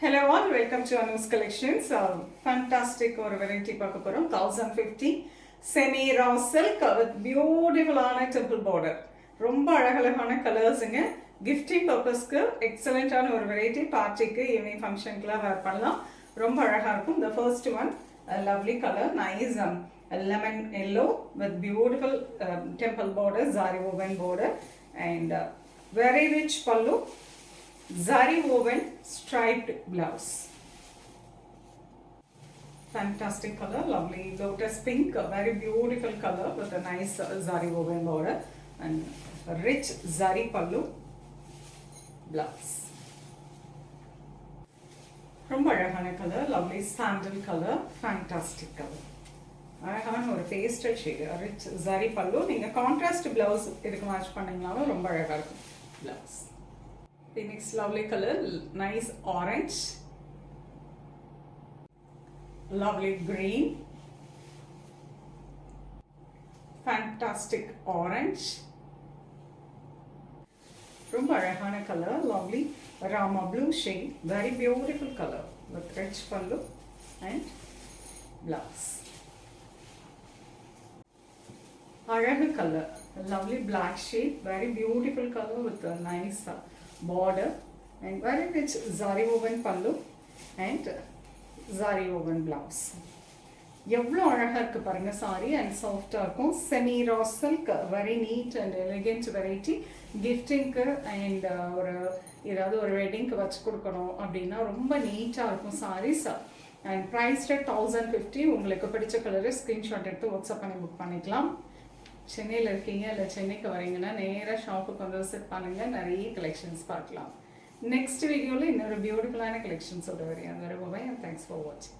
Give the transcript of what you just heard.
Hello all, welcome to Anu's Collections. Fantastic or variety பார்க்க போறோம். 1050 semi raw silk with beautiful temple border. ரொம்ப அழகழகான கலர்ஸ்ங்க. Gifting purposeக்கு எக்ஸலென்ட்டான ஒரு variety, பார்ட்டிக்கு ஈவினிங் ஃபங்க்ஷனுக்குலாம் வேர் பண்ணலாம். ரொம்ப அழகா இருக்கும். The first one, a lovely color, nice lemon yellow with beautiful temple border, zari woven border, and very rich pallu. Zari woven striped blouse. Fantastic color, lovely lotus pink, a very beautiful color with a nice zari woven border and a rich zari pallu blouse. ரொம்ப அழகான colour, lovely sandal color, fantastic color. அழகான ஒரு pastel shade, rich zari pallu. நீங்க contrast blouse இதுக்கு match பண்ணீங்கனாலும் ரொம்ப அழகா இருக்கும் blouse. The next lovely color, nice orange, lovely green, fantastic orange, ரொம்ப அழகான color, lovely rama blue shade, very beautiful color with rich pallu and blouse. அழகு color, lovely black shade, very beautiful color with a nice border and very rich zari woven pallu and zari woven blouse. எவ்வளோ அழகாக இருக்குது பாருங்கள் sorry, and சாஃப்டாக இருக்கும். Semi raw silk, very neat and elegant variety. கிஃப்டிங்க்கு and ஒரு ஏதாவது ஒரு வெட்டிங்க்கு வச்சு கொடுக்கணும் அப்படின்னா ரொம்ப நீட்டாக இருக்கும் சாரீஸ். And price rate 1050. உங்களுக்கு பிடிச்ச கலரு ஸ்க்ரீன்ஷாட் எடுத்து வாட்ஸ்அப் பண்ணி புக் பண்ணிக்கலாம். சென்னையில் இருக்கீங்க இல்லை சென்னைக்கு வரீங்கன்னா நேராக ஷாப்புக்கு வந்து விசிட் பண்ணுங்கள், நிறைய கலெக்ஷன்ஸ் பார்க்கலாம். நெக்ஸ்ட் வீடியோவில் இன்னொரு பியூட்டிஃபுல்லான கலெக்ஷன்ஸோட வரையும். அது வரை பாய், தேங்க்ஸ் ஃபார் வாட்சிங்.